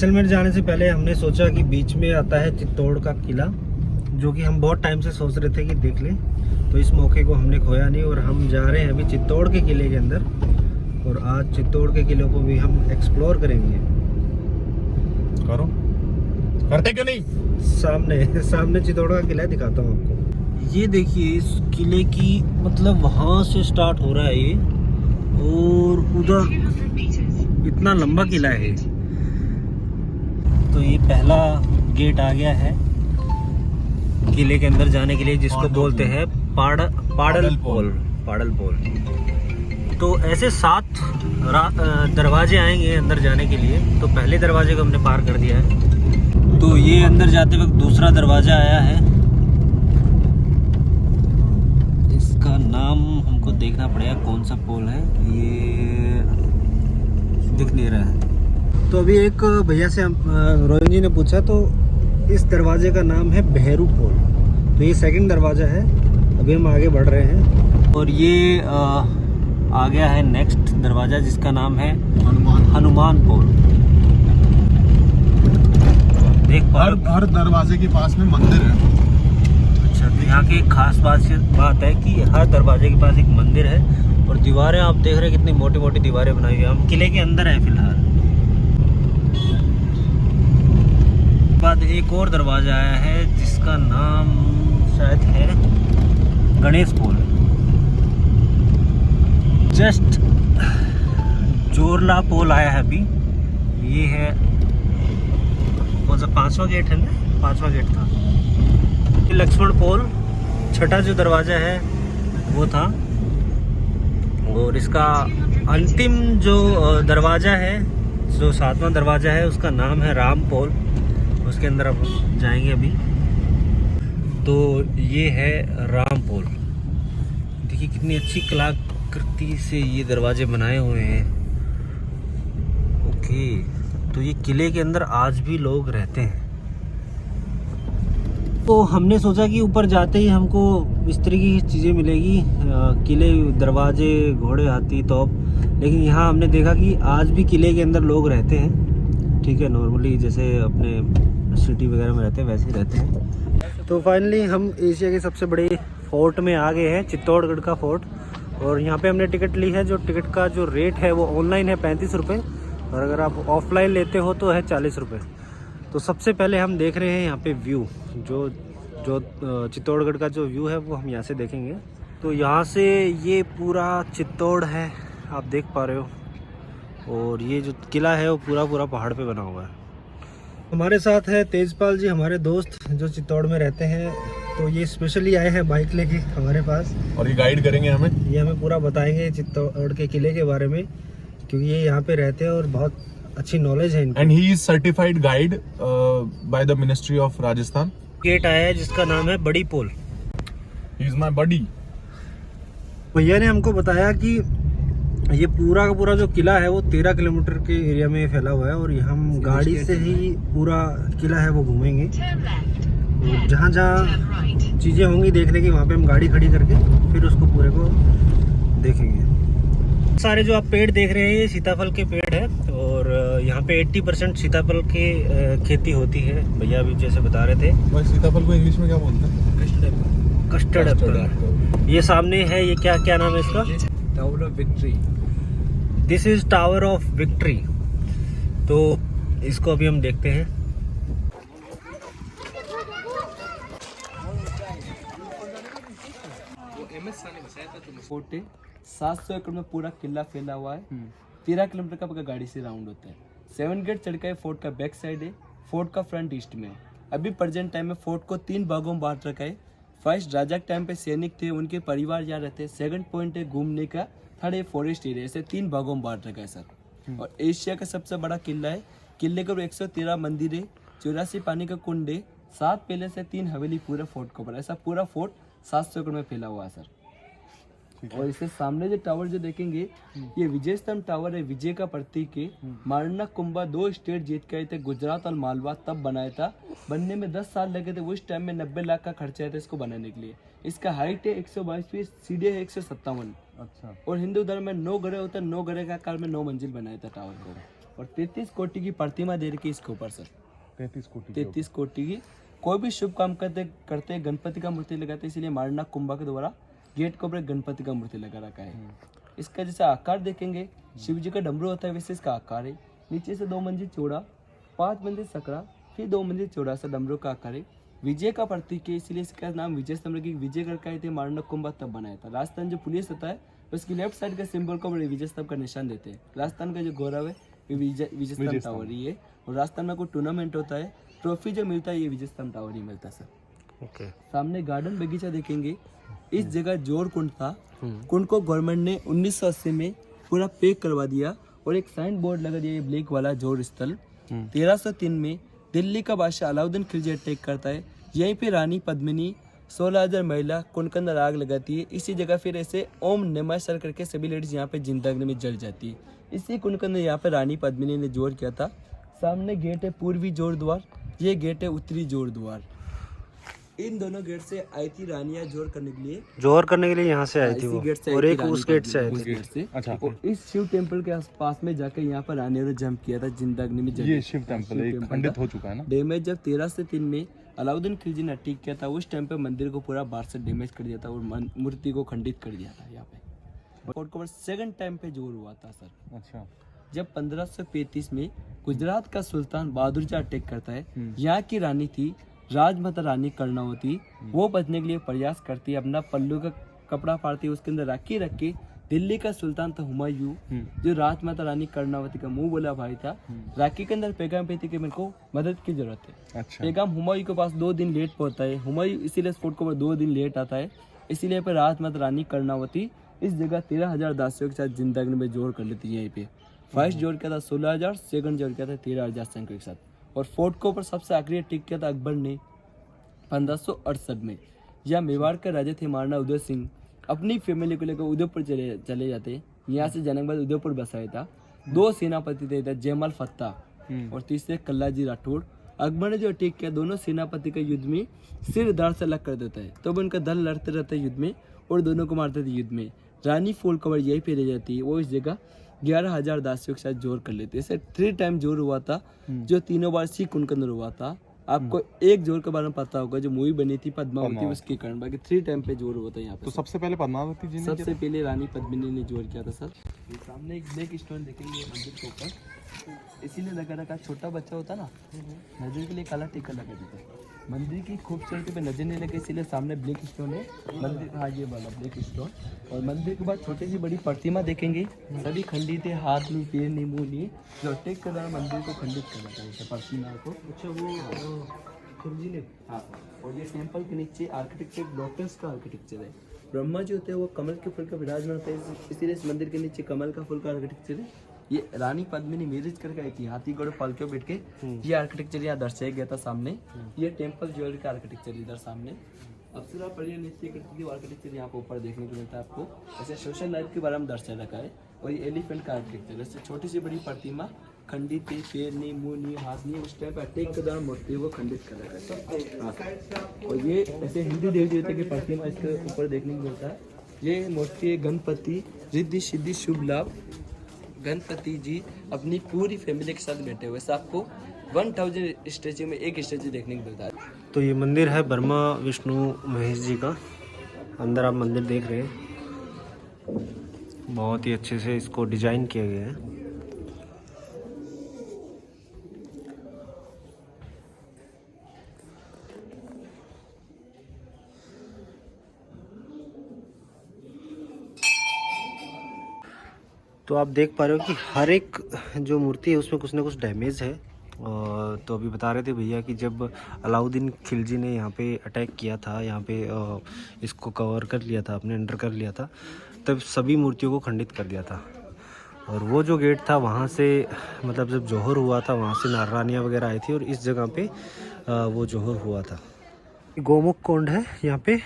जैसलमेर जाने से पहले हमने सोचा कि बीच में आता है चित्तौड़ का किला, जो कि हम बहुत टाइम से सोच रहे थे कि देख लें, तो इस मौके को हमने खोया नहीं और हम जा रहे हैं अभी चित्तौड़ के किले के अंदर। और आज चित्तौड़ के किले को भी हम एक्सप्लोर करेंगे। करो, करते क्यों नहीं? सामने चित्तौड़ का किला है, दिखाता हूँ आपको। ये देखिए इस किले की, मतलब वहाँ से स्टार्ट हो रहा है ये, और उधर इतना लंबा किला है। तो ये पहला गेट आ गया है किले के अंदर जाने के लिए, जिसको बोलते हैं पाड़ल पोल। तो ऐसे 7 दरवाजे आएंगे अंदर जाने के लिए। तो पहले दरवाजे को हमने पार कर दिया है। तो ये अंदर जाते वक्त दूसरा दरवाजा आया है। इसका नाम हमको देखना पड़ेगा, कौन सा पोल है ये, दिख नहीं रहा है। तो अभी एक भैया से रोहन जी ने पूछा, तो इस दरवाजे का नाम है भैरू पोल। तो ये सेकंड दरवाजा है। अभी हम आगे बढ़ रहे हैं और ये आ गया है नेक्स्ट दरवाजा, जिसका नाम है हनुमान पोल। देख हर दरवाजे के पास में मंदिर है। अच्छा, तो यहाँ की एक खास बात है कि हर दरवाजे के पास एक मंदिर है। और दीवारें आप देख रहे हैं कितनी मोटी मोटी दीवारें बनाई हुई है। हम किले के अंदर है फिलहाल। बाद एक और दरवाजा आया है जिसका नाम शायद है गणेश पोल। जस्ट जोरला पोल आया है अभी। ये है कौन सा, 5वां गेट है ना, 5वां गेट था। ये लक्ष्मण पोल, छठा जो दरवाजा है वो था। और इसका अंतिम जो दरवाजा है, जो 7वां दरवाजा है, उसका नाम है राम पोल। उसके अंदर अब जाएंगे अभी। तो ये है राम पोल। देखिए कितनी अच्छी कलाकृति से ये दरवाजे बनाए हुए हैं। ओके, तो ये किले के अंदर आज भी लोग रहते हैं। तो हमने सोचा कि ऊपर जाते ही हमको इस तरीके की चीज़ें मिलेगी, किले, दरवाजे, घोड़े, हाथी, तोप। लेकिन यहाँ हमने देखा कि आज भी किले के अंदर लोग रहते हैं। ठीक है, नॉर्मली जैसे अपने सिटी वगैरह में रहते हैं वैसे ही रहते हैं। तो फाइनली हम एशिया के सबसे बड़े फोर्ट में आ गए हैं, चित्तौड़गढ़ का फोर्ट। और यहाँ पे हमने टिकट ली है। जो टिकट का जो रेट है वो ऑनलाइन है 35 रुपये, और अगर आप ऑफलाइन लेते हो तो है 40 रुपये। तो सबसे पहले हम देख रहे हैं यहाँ पे व्यू, जो चित्तौड़गढ़ का जो व्यू है वो हम यहाँ से देखेंगे। तो यहाँ से ये पूरा चित्तौड़ है, आप देख पा रहे हो। और ये जो किला है वो पूरा पहाड़ पे बना हुआ है। हमारे साथ है तेजपाल जी, हमारे दोस्त जो चित्तौड़ में रहते हैं। तो ये स्पेशली आए हैं बाइक लेके हमारे पास, और ये गाइड करेंगे हमें। ये हमें पूरा बताएंगे चित्तौड़ के किले के बारे में, क्योंकि ये यहाँ पे रहते हैं और बहुत अच्छी नॉलेज है इनकी। And he is certified guide by the ministry of Rajasthan. Gate आया है जिसका नाम है बड़ी पोल। ही इज माय बडी। भैया ने हमको बताया कि ये पूरा का पूरा जो किला है वो 13 किलोमीटर के एरिया में फैला हुआ है। और हम गाड़ी से ही पूरा किला है वो घूमेंगे। जहाँ जहाँ चीज़ें होंगी देखने की, वहाँ पे हम गाड़ी खड़ी करके फिर उसको पूरे को देखेंगे। सारे जो आप पेड़ देख रहे हैं ये सीताफल के पेड़ है। और यहाँ पे 80% सीताफल के खेती होती है। भैया अभी जैसे बता रहे थे। भाई सीताफल को इंग्लिश में क्या बोलते हैं? Custard Apple. ये सामने है, ये क्या नाम है इसका? Tower of victory. This is tower of victory. तो इसको अभी हम देखते हैं। फोर्ट 700 एकड़ में पूरा किला फैला हुआ है। 13 किलोमीटर का आपका गाड़ी से राउंड होता है। 7 गेट चढ़ के फोर्ट का बैक साइड है। फोर्ट का फ्रंट ईस्ट में है। अभी प्रेजेंट टाइम में फोर्ट को 3 भागों में बांट रखा है। फर्स्ट राजा के टाइम पे सैनिक थे, उनके परिवार यहाँ रहते हैं। सेकंड पॉइंट है घूमने का। थर्ड है फॉरेस्ट एरिया। ऐसे 3 भागों में बांट रखा है सर। और एशिया का सबसे बड़ा किला है। किले के ऊपर 113 मंदिर है, 84 पानी का कुंड है, 7 पैलेस है, 3 हवेली पूरा फोर्ट के ऊपर। ऐसा पूरा फोर्ट 700 एकड़ में फैला हुआ है सर। और इसके सामने जो टावर जो देखेंगे, ये विजय स्तंभ टावर है, विजय का प्रतीक है। मारना कुंभा 2 स्टेट जीत गए थे, गुजरात और मालवा, तब बनाया था। बनने में 10 साल लगे थे। उस टाइम में 90 लाख का खर्चा आया था इसको बनाने के लिए। इसका हाइट है 122 फीट, सीढ़ी है 157। अच्छा। और हिंदू धर्म में 9 ग्रह होता है, 9 ग्रह का आकार में 9 मंजिल बनाया था टावर को। और 33 कोटि की प्रतिमा दे रखी है इसके ऊपर सर। 33 कोटि 33 कोटि की। कोई भी शुभ काम करते गणपति का मूर्ति लगाते, इसलिए मारना कुंभा के द्वारा गेट के ऊपर गणपति का मूर्ति लगा रखा है। इसका जैसे आकार देखेंगे, शिव जी का डमरू होता है वैसे इसका आकार है। नीचे से 2 मंजिल चौड़ा, 5 मंजिल सकड़ा, फिर 2 मंजिल चौड़ा सा डमरू का आकार है। विजय का प्रतीक है, इसलिए इसका नाम विजय स्तंभ की विजय करके आए थे मारना कुंभा तब बनाया था। राजस्थान जो पुलिस होता है उसकी लेफ्ट साइड का सिंबल को विजय स्तंभ का निशान देते हैं। राजस्थान का जो गौरव है ये विजय स्तंभ टावर ही है। और राजस्थान में कोई टूर्नामेंट होता है, ट्रॉफी जो मिलता है ये विजय स्तंभ टावर ही मिलता है सर। ओके। सामने गार्डन बगीचा देखेंगे। इस जगह जोर कुंड था, कुंड को गवर्नमेंट ने 1980 में पूरा पैक करवा दिया और एक साइन बोर्ड लगा दिया, ये ब्लैक वाला जोर स्थल। 1303 में दिल्ली का बादशाह अलाउद्दीन खिलजी अटैक करता है। यहीं पे रानी पद्मिनी 16,000 महिला कुंड के अंदर आग लगाती है। इसी जगह फिर ऐसे ओम नमः शिवाय करके सभी लेडीज यहाँ पे जिंदा अग्नि में जल जाती है। इसी कुंड के अंदर यहाँ पे रानी पद्मिनी ने जोर किया था। सामने गेट है पूर्वी जोर द्वार, ये गेट है उत्तरी जोर द्वार। इन दोनों गेट से आई थी रानियां जोर करने के लिए, जोर करने के लिए यहाँ से आई थी इसी वो, गेट से और आई एक थी उस रानी गेट से आई पद्मिनी, थी। उस गेट से। अच्छा। और इस शिव टेम्पल के आसपास में जाकर यहाँ पर रानियों ने जंप किया था, जिंदा अग्नि में जल। ये शिव टेम्पल है, खंडित हो चुका है ना। डैमेज जब 1303 में अलाउद्दीन खिलजी ने अटैक किया था, उस टाइम पे मंदिर को पूरा बाहर से डैमेज कर दिया था और मूर्ति को खंडित कर दिया था। यहाँ पे फोर्ट कवर सेकंड टाइम पे जोर हुआ था सर। अच्छा। जब 1535 में गुजरात का सुल्तान बहादुर शाह अटैक करता है, यहाँ की रानी थी राजमाता रानी कर्णावती। वो बचने के लिए प्रयास करती है, अपना पल्लू का कपड़ा फाड़ती है, उसके अंदर राखी रख के दिल्ली का सुल्तान था हुमायूं, जो राजमाता रानी कर्णावती का मुंह बोला भाई था, राखी के अंदर पैगाम भेजती कि मेरे को मदद की जरूरत है। अच्छा। पैगाम हुमायूं के पास 2 दिन लेट पहुंचता है। हुमायूं इसीलिए फोर्ट को 2 दिन लेट आता है, इसीलिए पे राजमाता रानी कर्णावती इस जगह 13,000 दासियों के साथ जिंदा अग्नि में जोर कर लेती है। यहीं पे फर्स्ट जोर किया था 16,000, सेकंड जोर किया था 13,000 सैनिकों के साथ। और फोर्ट के ऊपर सबसे आखिरी अटैक किया था अकबर ने 1568 में। यह मेवाड़ के राजा थे महाराणा उदय सिंह, अपनी फैमिली को लेकर उदयपुर चले जाते। यहाँ से जाने के बाद उदयपुर बसाया था। 2 सेनापति थे, जयमल फत्ता और तीसरे कल्लाजी राठौड़। अकबर ने जो अटैक किया, दोनों सेनापति के युद्ध में सिर दाढ़ से अलग कर देता है, तो उनका दल लड़ते रहते युद्ध में और दोनों को मारते थे युद्ध में। रानी फूल कवर यही पे रह जाती है, वो इस जगह 11,000 दासियों के साथ जोर कर लेते हैं। 3 टाइम जोर हुआ था, जो तीनों बार सी कुंड के अंदर हुआ था। आपको एक जोर के बारे में पता होगा, जो मूवी बनी थी पद्मावती, उसके कारण। बाकी 3 टाइम पे जोर हुआ था यहाँ पे। तो सबसे पहले पद्मावती जी ने सबसे पहले रानी पद्मिनी ने जोर किया था सर। ये सामने एक ब्लैक स्टोन देखेंगे मंदिर के ऊपर, इसीलिए लगा रखा, छोटा बच्चा होता ना, नजर के लिए काला टीका लगा देता है। मंदिर की खूबसूरती पे नजर नहीं लगे, इसीलिए सामने ब्लैक स्टोन है मंदिर। हाँ, ये वाला ब्लैक स्टोन। और मंदिर के बाद छोटी सी बड़ी प्रतिमा देखेंगे, सभी खंडित है, हाथ नहीं, पैर नहीं, मुंह नहीं। जो अटैक कर रहा है मंदिर को खंडित करना चाहिए प्रतिमा को। अच्छा, वो खिलजी ने। हाँ, और ये टेम्पल के नीचे आर्किटेक्चर डॉक्टर्स का आर्किटेक्चर है। ब्रह्मा जी होते हैं वो कमल के फूल का विराजमान होता है, इसीलिए इस मंदिर के नीचे कमल का फूल का आर्किटेक्चर है। ये रानी पद्मिनी मैरिज करके आई थी, हाथी घोड़े पालकियों बैठ के। ये आर्किटेक्चर यहाँ दर्शाया गया था सामने। ये टेम्पल ज्वेलरी का आर्किटेक्चर इधर सामने। अप्सरा परिया नृत्य करती थी, आर्किटेक्चर यहाँ पे ऊपर देखने को मिलता है आपको। ऐसे सोशल लाइफ के बारे में दर्शाया रखा है। और ये एलिफेंट का आर्किटेक्चर, ऐसे छोटी सी बड़ी प्रतिमा, खंडित है, पैर नहीं, मुंह नहीं, हाथ नहीं। उस टाइम पे अटैक के दौरान मूर्ति को खंडित कर रखा है। और ये ऐसे हिंदू देवी देवता की प्रतिमा इसके ऊपर देखने को मिलता है। ये मूर्ति है गणपति, रिद्धि सिद्धि शुभ लाभ। गणपति जी अपनी पूरी फैमिली के साथ बैठे हुए। आपको 1000 स्टैचू में एक स्टैचू देखने को मिलता है। तो ये मंदिर है ब्रह्मा विष्णु महेश जी का। अंदर आप मंदिर देख रहे हैं, बहुत ही अच्छे से इसको डिजाइन किया गया है। तो आप देख पा रहे हो कि हर एक जो मूर्ति है उसमें कुछ ना कुछ डैमेज है। तो अभी बता रहे थे भैया कि जब अलाउद्दीन खिलजी ने यहाँ पे अटैक किया था, यहाँ पे इसको कवर कर लिया था, अपने अंडर कर लिया था, तब सभी मूर्तियों को खंडित कर दिया था। और वो जो गेट था वहाँ से, मतलब जब जोहर हुआ था वहाँ से नारानियाँ वगैरह आई थी और इस जगह पे वो जोहर हुआ था। गोमुख कुंड है यहाँ पे,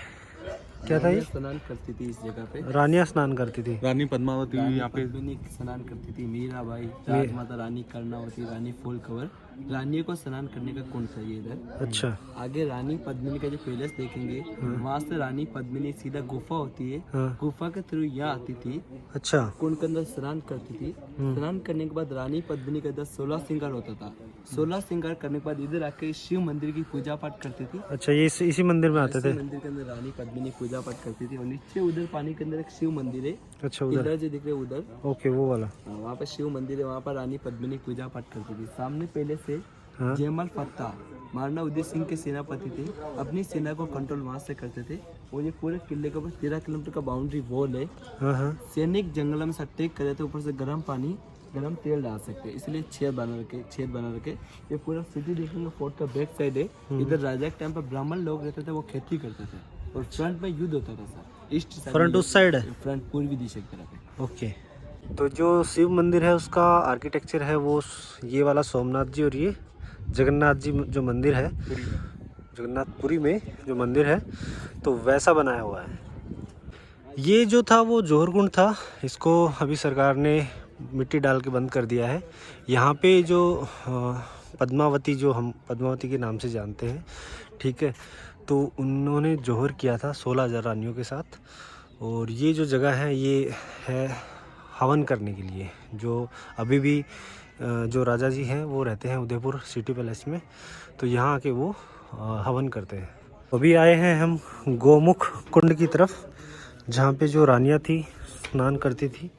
क्या था ये? स्नान करती थी इस जगह पे, रानियाँ स्नान करती थी। रानी पद्मावती यहाँ पे स्नान करती थी, मीराबाई, राजमाता रानी कर्णावती, रानी फूल कवर रानियों को स्नान करने का कुंड था ये इधर। अच्छा। आगे रानी पद्मिनी का जो पैलेस देखेंगे, वहाँ से रानी पद्मिनी सीधा गुफा होती है, हाँ। गुफा के थ्रू यहाँ आती थी, अच्छा। कुंड के अंदर स्नान करती थी। स्नान करने के बाद रानी पद्मिनी का इधर 16 श्रृंगार होता था। 16 श्रृंगार करने के बाद इधर आके शिव मंदिर की पूजा पाठ करती थी। अच्छा, ये इसी मंदिर में आते थे। मंदिर के अंदर रानी पद्मिनी पूजा पाठ करती थी और नीचे उधर पानी के अंदर एक शिव मंदिर है। अच्छा, उधर पिलर जो दिख रहे हैं उधर, ओके, वो वाला। वहाँ पे शिव मंदिर है, वहाँ पर रानी पद्मिनी पूजा पाठ करती थी। सामने पहले से हाँ। जयमल फत्ता महाराणा उदय सिंह के सेनापति थे, अपनी सेना को कंट्रोल वहाँ से करते थे। और ये पूरे किले के ऊपर 13 किलोमीटर का बाउंड्री वॉल है। हाँ हाँ। सैनिक जंगल में अटैक करे थे, ऊपर से गर्म पानी गर्म तेल डाल सकते हैं, इसलिए छेद बना रखे। ये पूरा सिटी देखेंगे, फोर्ट का बैक साइड है। इधर राजा के टाइम पर ब्राह्मण लोग रहते थे, वो खेती करते थे और फ्रंट में युद्ध होता था सर। ईस्ट फ्रंट उस साइड है। फ्रंट पूर्वी दिशा की तरफ है। ओके। तो जो शिव मंदिर है उसका आर्किटेक्चर है वो ये वाला सोमनाथ जी, और ये जगन्नाथ जी जो मंदिर है, जगन्नाथपुरी में जो मंदिर है, तो वैसा बनाया हुआ है। ये जो था वो जौहर कुंड था, इसको अभी सरकार ने मिट्टी डाल के बंद कर दिया है। यहाँ पे जो पद्मावती, जो हम पद्मावती के नाम से जानते हैं, ठीक है, तो उन्होंने जौहर किया था 16,000 रानियों के साथ। और ये जो जगह है ये है हवन करने के लिए, जो अभी भी जो राजा जी हैं वो रहते हैं उदयपुर सिटी पैलेस में, तो यहाँ आके वो हवन करते हैं। अभी आए हैं हम गोमुख कुंड की तरफ, जहाँ पे जो रानियाँ थी स्नान करती थी।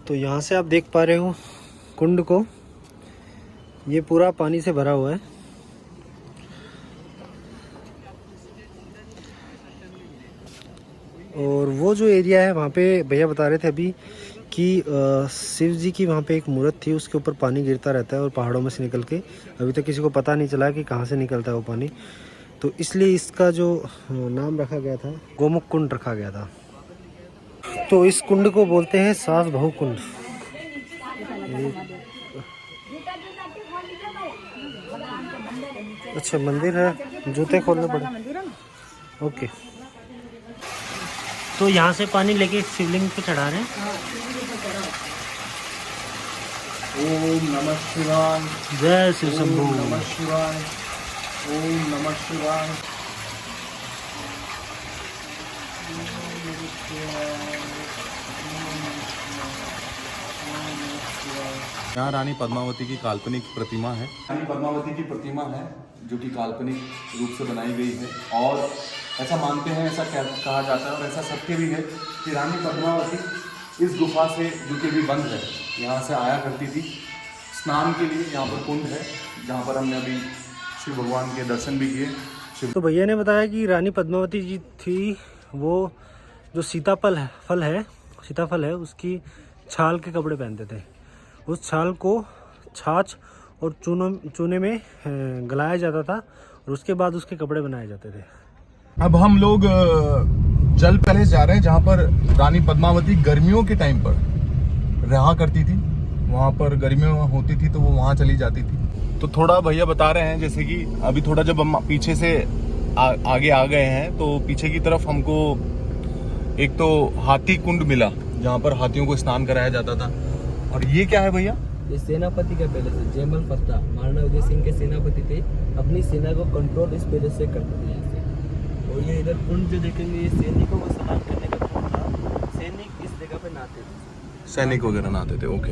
तो यहाँ से आप देख पा रहे हो कुंड को, ये पूरा पानी से भरा हुआ है। और वो जो एरिया है वहाँ पे भैया बता रहे थे अभी कि शिव जी की वहाँ पे एक मूर्त थी, उसके ऊपर पानी गिरता रहता है और पहाड़ों में से निकल के, अभी तक किसी को पता नहीं चला कि कहाँ से निकलता है वो पानी, तो इसलिए इसका जो नाम रखा गया था गोमुख कुंड रखा गया था। तो इस कुंड को बोलते हैं सास बहू कुंड। अच्छा, मंदिर है, जूते खोलने पड़े। ओके। तो यहाँ से पानी लेके शिवलिंग पे चढ़ा रहे हैं। ओम नमः शिवाय। जय शिव शंभू। ओम नमः शिवाय। ओम नमः शिवाय। यहाँ रानी पद्मावती की काल्पनिक प्रतिमा है। रानी पद्मावती की प्रतिमा है जो कि काल्पनिक रूप से बनाई गई है, और ऐसा मानते हैं, ऐसा कहा जाता है और ऐसा सत्य भी है कि रानी पद्मावती इस गुफा से, जो कि अभी बंद है, यहाँ से आया करती थी स्नान के लिए। यहाँ पर कुंड है जहाँ पर हमने अभी शिव भगवान के दर्शन भी किए। तो भैया ने बताया कि रानी पद्मावती जी थी, वो जो सीताफल है उसकी छाल के कपड़े पहनते थे। उस छाल को छाछ और चूने में गलाया जाता था और उसके बाद उसके कपड़े बनाए जाते थे। अब हम लोग जल पैलेस जा रहे हैं, जहाँ पर रानी पद्मावती गर्मियों के टाइम पर रहा करती थी। वहाँ पर गर्मियों होती थी तो वो वहाँ चली जाती थी। तो थोड़ा भैया बता रहे हैं, जैसे कि अभी थोड़ा जब हम पीछे से आगे आ गए हैं, तो पीछे की तरफ हमको एक तो हाथी कुंड मिला, जहाँ पर हाथियों को स्नान कराया जाता था। और ये क्या है भैया? ये सेनापति का पैलेस है। जयमल फत्ता महाराणा उदय सिंह के सेनापति थे, अपनी सेना को कंट्रोल इस पैलेस से करते थे यहाँ से। और ये इधर कुंड जो देखेंगे, ये सैनिकों को स्नान करने का कुंड था। सैनिक इस जगह पे नहाते थे, सैनिक वगैरह नहाते थे। ओके।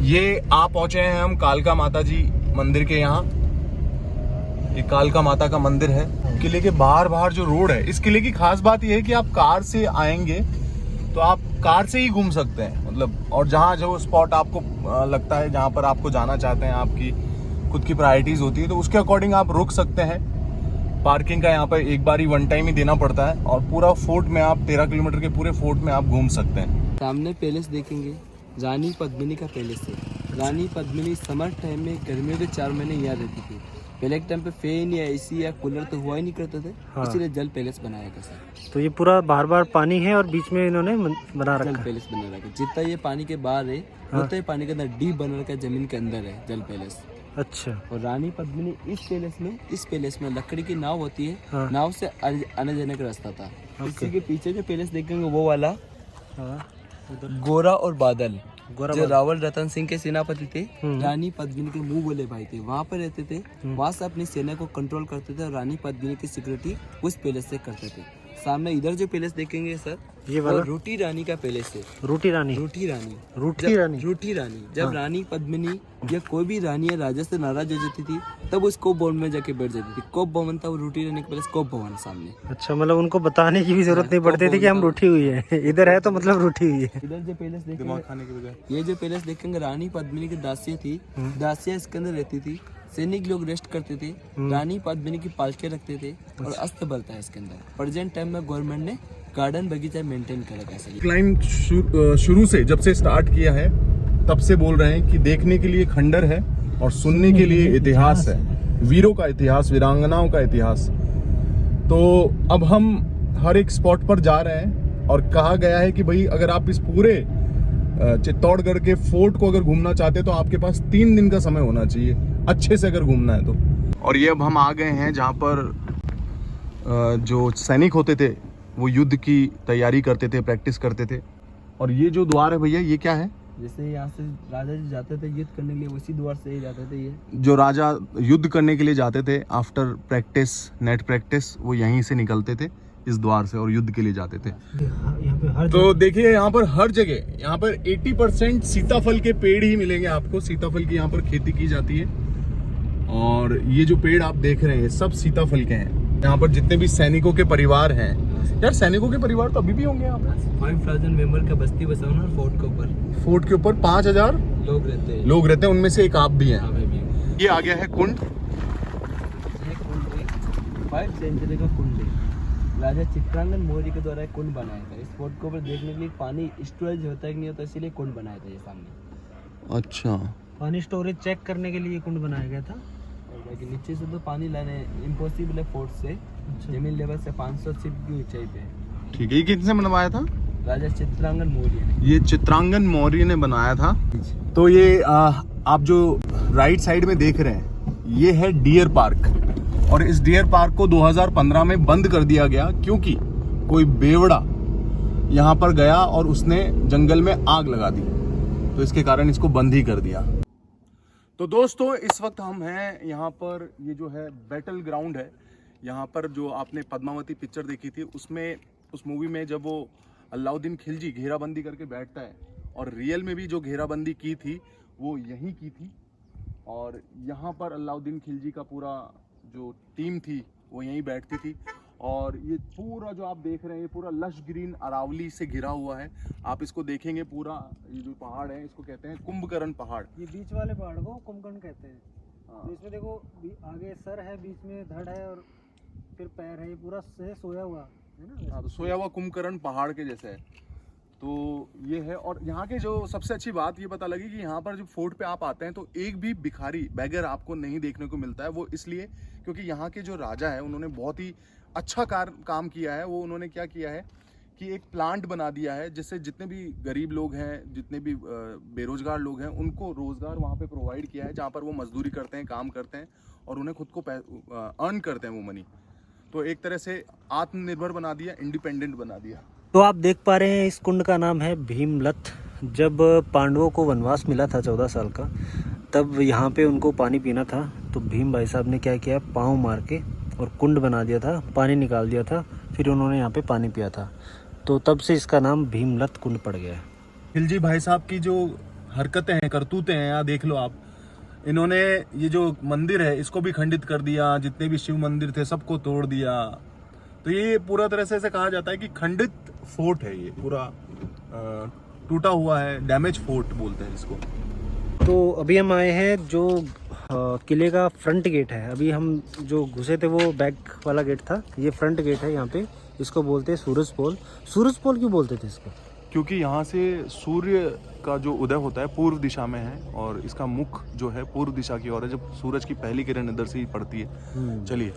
ये आप पहुंचे हैं हम कालका माता जी मंदिर के यहाँ। ये कालका माता का मंदिर है। किले के बाहर जो रोड है, इस किले की खास बात यह है कि आप कार से आएंगे तो आप कार से ही घूम सकते हैं, मतलब, और जहाँ जो स्पॉट आपको लगता है, जहाँ पर आपको जाना चाहते हैं, आपकी खुद की प्रायोरिटीज होती है, तो उसके अकॉर्डिंग आप रुक सकते हैं। पार्किंग का यहाँ पर एक बार ही 1 टाइम ही देना पड़ता है, और पूरा फोर्ट में आप 13 किलोमीटर के पूरे फोर्ट में आप घूम सकते हैं। सामने पैलेस देखेंगे, रानी पद्मिनी का पैलेस है। रानी पद्मिनी समर टाइम में गर्मियों के 4 महीने यहाँ रहती थी। पहले के टाइम पे फैन या एसी या कूलर तो हुआ ही नहीं करते थे, इसीलिए जल पैलेस बनाया गया सर। तो ये पूरा बार पानी है और बीच में इन्होंने बना रखा जल है। पैलेस बना रखा है। जितना ये पानी के बाहर है, उतना ही पानी के अंदर डीप बना रखा है, जमीन के अंदर है जल पैलेस। अच्छा। और रानी पद्मिनी इस पैलेस में लकड़ी की नाव होती है। हाँ। नाव से आने जाने का रास्ता था। इसी के पीछे जो पैलेस देखेंगे वो वाला हाँ, गोरा और बादल, गोरा जो रावल रतन सिंह के सेनापति थे, हम्म। रानी पद्मिनी के मुंह बोले भाई थे, वहाँ पर रहते थे। वहाँ से अपनी सेना को कंट्रोल करते थे और रानी पद्मिनी की सिक्योरिटी उस पैलेस से करते थे। सामने इधर जो पैलेस देखेंगे सर, ये वो वाला रूटी रानी का पैलेस है। रूटी रानी। रूठी रानी रूठी रानी। जब रानी पद्मिनी या कोई भी रानी या राजा से नाराज हो जाती थी तब उस कोप भवन में जाके बैठ जाती थी। कोप भवन था वो रूठी रानी के पैलेस, कोप भवन सामने। अच्छा, मतलब उनको बताने की भी जरूरत नहीं पड़ती थी कि हम रूठी हुई है, इधर है तो मतलब रूठी हुई है। इधर जो पैलेस देखेंगे, दिमाग खाने के बजाय ये जो पैलेस देखेंगे रानी पद्मिनी की दासियां थी। दासियां इसके अंदर रहती थी, सैनिक लोग रेस्ट करते थे, रानी पद्मिनी की पालके रखते थे और अस्तबल था इसके अंदर। प्रेजेंट टाइम में गवर्नमेंट ने गार्डन बगीचा मेंटेन करेगा ऐसे। क्लाइंब शुरू से जब से स्टार्ट किया है तब से बोल रहे हैं कि देखने के लिए खंडर है और सुनने के लिए इतिहास है, वीरों का इतिहास, वीरांगनाओं का इतिहास। तो अब हम हर एक स्पॉट पर जा रहे हैं और कहा गया है कि भाई अगर आप इस पूरे चित्तौड़गढ़ के फोर्ट को अगर घूमना चाहते हैं तो आपके पास 3 दिन का समय होना चाहिए, अच्छे से अगर घूमना है तो। और ये अब हम आ गए हैं जहाँ पर जो सैनिक होते थे वो युद्ध की तैयारी करते थे, प्रैक्टिस करते थे। और ये जो द्वार है भैया, ये क्या है? जैसे यहाँ से राजा जी जाते थे युद्ध करने के लिए, उसी द्वार से ही जाते थे। ये जो राजा युद्ध करने के लिए जाते थे आफ्टर प्रैक्टिस, नेट प्रैक्टिस, वो यहीं से निकलते थे इस द्वार से और युद्ध के लिए जाते थे। यहाँ पे हर तो देखिए यहाँ पर हर जगह, यहाँ पर 80% सीताफल के पेड़ ही मिलेंगे आपको। सीताफल की यहाँ पर खेती की जाती है और ये जो पेड़ आप देख रहे हैं सब सीताफल के हैं। यहाँ पर जितने भी सैनिकों के परिवार हैं, यार सैनिकों के परिवार तो अभी भी होंगे यहाँ पर। 5000 मेंबर का बस्ती बसा हुआ फोर्ट के ऊपर। फोर्ट के ऊपर 5000 लोग रहते हैं, उनमें से एक आप भी हैं। हाँ, मैं भी हूँ। ये आ गया है कुंड। 5 सेंचुरी का कुंड है। राजा चित्रांगन मौर्य के द्वारा एक कुंड बनाया था। इस फोर्ट के ऊपर देखने के लिए पानी स्टोरेज होता है कि नहीं होता, इसीलिए कुंड बनाया था ये सामने। अच्छा, पानी स्टोरेज चेक करने के लिए कुंड बनाया गया था। बाकी नीचे से तो पानी लाने इम्पॉसिबल है फोर्ट से। जमीन लेवल से 500 फीट की ऊंचाई पे है। ठीक है। ये किसने बनवाया था? राजा चित्रांगन मौर्य ने। ये चित्रांगन मौर्य ने बनाया था। तो ये आप जो राइट साइड में देख रहे हैं, ये है डियर पार्क। और इस डियर पार्क को 2015 में बंद कर दिया गया क्योंकि कोई बेवड़ा यहाँ पर गया और उसने जंगल में आग लगा दी, तो इसके कारण इसको बंद ही कर दिया। तो दोस्तों इस वक्त हम हैं यहाँ पर, ये जो है बैटल ग्राउंड है। यहाँ पर जो आपने पद्मावती पिक्चर देखी थी उसमें, उस मूवी में जब वो अलाउद्दीन खिलजी घेराबंदी करके बैठता है, और रियल में भी जो घेराबंदी की थी वो यहीं की थी। और यहाँ पर अलाउद्दीन खिलजी का पूरा जो टीम थी वो यहीं बैठती थी। और ये पूरा जो आप देख रहे हैं, ये पूरा लश ग्रीन अरावली से घिरा हुआ है। आप इसको देखेंगे पूरा, ये जो पहाड़ है इसको कहते हैं कुंभकर्ण पहाड़। ये बीच वाले पहाड़ को कुंभकर्ण कहते हैं। तो इसमें देखो आगे सर है, बीच में धड़ है और फिर पैर है, ये पूरा सोया हुआ है ना। हाँ, तो सोया हुआ कुंभकर्ण पहाड़ के जैसे है। तो ये है। और यहाँ के जो सबसे अच्छी बात ये पता लगी कि यहाँ पर जब फोर्ट पे आप आते हैं तो एक भी भिखारी बैगर आपको नहीं देखने को मिलता है। वो इसलिए क्योंकि यहाँ के जो राजा है उन्होंने बहुत ही अच्छा काम किया है। वो उन्होंने क्या किया है कि एक प्लांट बना दिया है जिससे जितने भी गरीब लोग हैं, जितने भी बेरोजगार लोग हैं, उनको रोजगार वहाँ पे प्रोवाइड किया है, जहाँ पर वो मजदूरी करते हैं, काम करते हैं और उन्हें खुद को अर्न करते हैं वो मनी। तो एक तरह से आत्मनिर्भर बना दिया, इंडिपेंडेंट बना दिया। तो आप देख पा रहे हैं इस कुंड का नाम है भीमलत। जब पांडवों को वनवास मिला था 14 साल का, तब यहाँ पे उनको पानी पीना था, तो भीम भाई साहब ने क्या किया, पाँव मार के और कुंड बना दिया था, पानी निकाल दिया था, फिर उन्होंने यहाँ पे पानी पिया था। तो तब से इसका नाम भीमलत कुंड पड़ गया है। खिलजी भाई साहब की जो हरकतें हैं, करतूतें हैं, यहाँ देख लो आप। इन्होंने ये जो मंदिर है इसको भी खंडित कर दिया, जितने भी शिव मंदिर थे सबको तोड़ दिया। तो ये पूरा तरह से ऐसे कहा जाता है कि खंडित फोर्ट है, ये पूरा टूटा हुआ है, डैमेज फोर्ट बोलते हैं इसको। तो अभी हम आए हैं जो किले का फ्रंट गेट है। अभी हम जो घुसे थे वो बैक वाला गेट था, ये फ्रंट गेट है। यहाँ पे इसको बोलते हैं सूरज पोल। सूरज पोल क्यों बोलते थे इसको? क्योंकि यहाँ से सूर्य का जो उदय होता है पूर्व दिशा में है और इसका मुख जो है पूर्व दिशा की ओर है, जब सूरज की पहली किरण इधर से ही पड़ती है। चलिए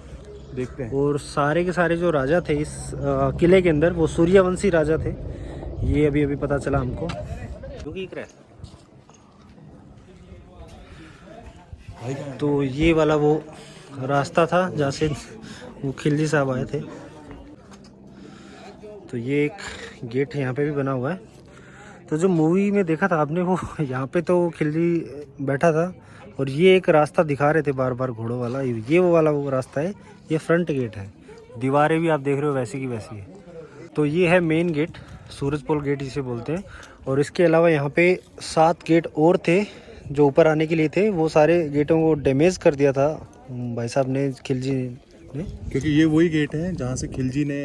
देखते हैं। और सारे के सारे जो राजा थे इस किले के अंदर वो सूर्यवंशी राजा थे, ये अभी अभी पता चला हमको। तो ये वाला वो रास्ता था जहाँ से वो खिलजी साहब आए थे। तो ये एक गेट है, यहाँ पे भी बना हुआ है। तो जो मूवी में देखा था आपने वो यहाँ पे तो खिलजी बैठा था और ये एक रास्ता दिखा रहे थे बार बार घोड़ों वाला, ये वो वाला वो रास्ता है। ये फ्रंट गेट है, दीवारें भी आप देख रहे हो वैसी की वैसी है। तो ये है मेन गेट, सूरजपोल गेट जिसे बोलते हैं। और इसके अलावा यहाँ पे 7 गेट और थे जो ऊपर आने के लिए थे। वो सारे गेटों को डैमेज कर दिया था भाई साहब ने, खिलजी ने। क्योंकि ये वही गेट है जहाँ से खिलजी ने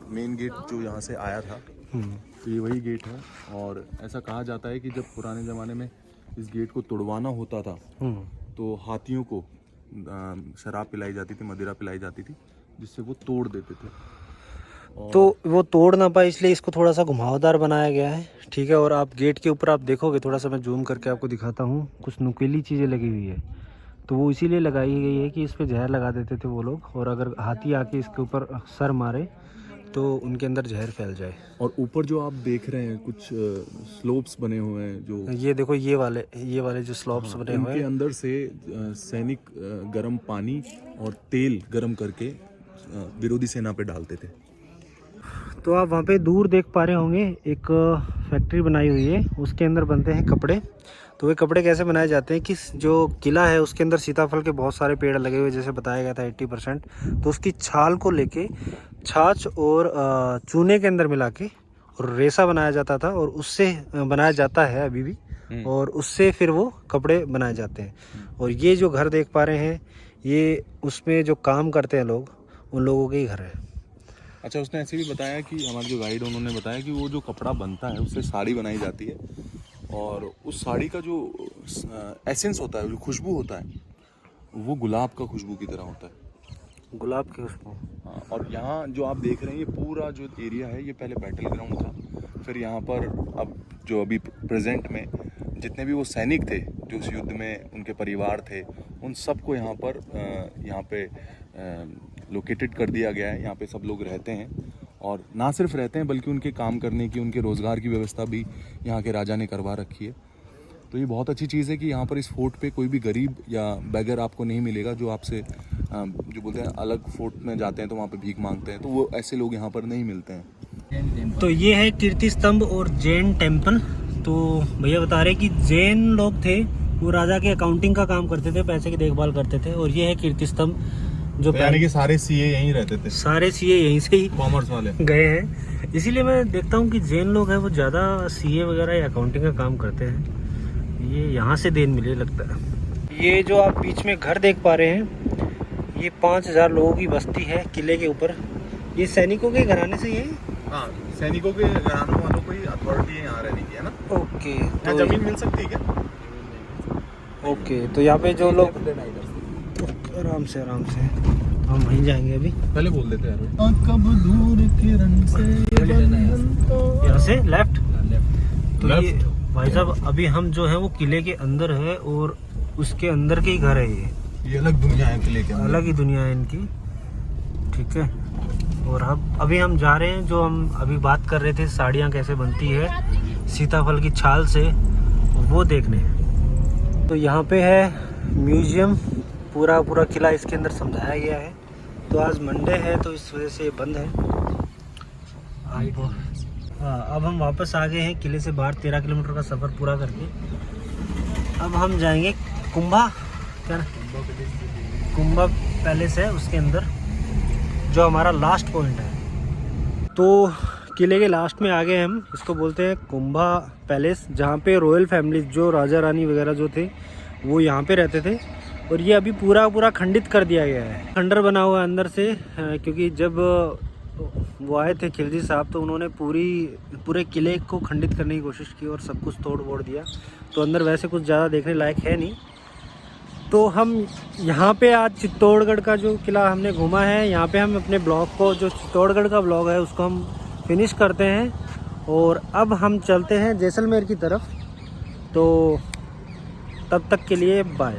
मेन गेट जो यहाँ से आया था, तो ये वही गेट है। और ऐसा कहा जाता है कि जब पुराने ज़माने में इस गेट को तोड़वाना होता था तो हाथियों को शराब पिलाई जाती थी, मदिरा पिलाई जाती थी, जिससे वो तोड़ देते थे। तो वो तोड़ ना पाए इसलिए इसको थोड़ा सा घुमावदार बनाया गया है, ठीक है। और आप गेट के ऊपर आप देखोगे, थोड़ा सा मैं जूम करके आपको दिखाता हूँ, कुछ नुकीली चीज़ें लगी हुई है। तो वो इसीलिए लगाई गई है कि इस पे जहर लगा देते थे वो लोग, और अगर हाथी आके इसके ऊपर सर मारे तो उनके अंदर जहर फैल जाए। और ऊपर जो आप देख रहे हैं कुछ स्लोप्स बने हुए हैं, जो ये देखो ये वाले जो स्लोप्स बने हुए इनके हैं, अंदर से सैनिक गर्म पानी और तेल गर्म करके विरोधी सेना पे डालते थे। तो आप वहाँ पे दूर देख पा रहे होंगे एक फैक्ट्री बनाई हुई है, उसके अंदर बनते हैं कपड़े। तो वे कपड़े कैसे बनाए जाते हैं कि जो किला है उसके अंदर सीताफल के बहुत सारे पेड़ लगे हुए, जैसे बताया गया था 80%। तो उसकी छाल को लेके छाछ और चूने के अंदर मिला के और रेसा बनाया जाता था, और उससे बनाया जाता है अभी भी, और उससे फिर वो कपड़े बनाए जाते हैं। और ये जो घर देख पा रहे हैं, ये उसमें जो काम करते हैं लोग, उन लोगों के ही घर है। अच्छा, उसने ऐसे भी बताया कि हमारे जो गाइड उन्होंने बताया कि वो जो कपड़ा बनता है उससे साड़ी बनाई जाती है, और उस साड़ी का जो एसेंस होता है, जो खुशबू होता है, वो गुलाब का खुशबू की तरह होता है, गुलाब की खुशबू। हाँ। और यहाँ जो आप देख रहे हैं, ये पूरा जो एरिया है ये पहले बैटल ग्राउंड था। फिर यहाँ पर अब जो अभी प्रेजेंट में जितने भी वो सैनिक थे जो उस युद्ध में उनके परिवार थे, उन सबको यहाँ पे लोकेटेड कर दिया गया है। यहाँ पे सब लोग रहते हैं, और ना सिर्फ रहते हैं बल्कि उनके काम करने की, उनके रोज़गार की व्यवस्था भी यहाँ के राजा ने करवा रखी है। तो ये बहुत अच्छी चीज़ है कि यहाँ पर इस फोर्ट पे कोई भी गरीब या बेगर आपको नहीं मिलेगा जो आपसे जो बोलते हैं अलग फोर्ट में जाते हैं तो वहाँ पे भीख मांगते हैं, तो वो ऐसे लोग यहाँ पर नहीं मिलते हैं। तो ये है कीर्ति स्तंभ और जैन टेम्पल। तो भैया बता रहे कि जैन लोग थे वो राजा के अकाउंटिंग का काम करते थे, पैसे की देखभाल करते थे। और ये है कीर्ति स्तंभ, जो यानी कि सारे सीए यहीं रहते थे, सारे सीए यहीं से ही कॉमर्स वाले गए हैं। इसीलिए मैं देखता हूँ कि जैन लोग हैं वो ज़्यादा सीए वगैरह या अकाउंटिंग का काम करते हैं। ये यहाँ से देन मिले लगता है। ये जो आप बीच में घर देख पा रहे हैं, ये 5000 लोगों की बस्ती है किले के ऊपर। ये सैनिकों के घराने से ये, हाँ, सैनिकों के घरानों वालों को ही अथॉरिटी है यहाँ रहने की, है ना। ओके, यहाँ जमीन मिल सकती है क्या? ओके, तो यहाँ पे जो लोग आराम से हम वहीं जाएंगे अभी। पहले बोल देते हैं कब दूर किरण से यहाँ से लेफ्ट। तो ये भाई साहब अभी हम जो है वो किले के अंदर है, और उसके अंदर के ही घर है। ये अलग दुनिया है किले के, अलग ही दुनिया है इनकी, ठीक है। और अभी हम जा रहे हैं, जो हम अभी बात कर रहे थे साड़ियाँ कैसे बनती है सीताफल की छाल से, वो देखने। तो यहाँ पे है म्यूजियम, पूरा किला इसके अंदर समझाया गया है। तो आज मंडे है तो इस वजह से ये बंद है। हाँ, अब हम वापस आ गए हैं किले से बाहर, 13 किलोमीटर का सफ़र पूरा करके। अब हम जाएंगे कुंभा पैलेस है उसके अंदर, जो हमारा लास्ट पॉइंट है। तो किले के लास्ट में आ गए हम, इसको बोलते हैं कुंभा पैलेस, जहाँ पे रॉयल फैमिली जो राजा रानी वगैरह जो थे वो यहाँ पे रहते थे। और ये अभी पूरा खंडित कर दिया गया है, खंडर बना हुआ है अंदर से, क्योंकि जब वो आए थे खिलजी साहब तो उन्होंने पूरे किले को खंडित करने की कोशिश की और सब कुछ तोड़ फोड़ दिया। तो अंदर वैसे कुछ ज़्यादा देखने लायक है नहीं। तो हम यहाँ पे आज चित्तौड़गढ़ का जो किला हमने घूमा है, यहाँ पे हम अपने ब्लॉग को, जो चित्तौड़गढ़ का ब्लॉग है, उसको हम फिनिश करते हैं। और अब हम चलते हैं जैसलमेर की तरफ। तो तब तक के लिए बाय।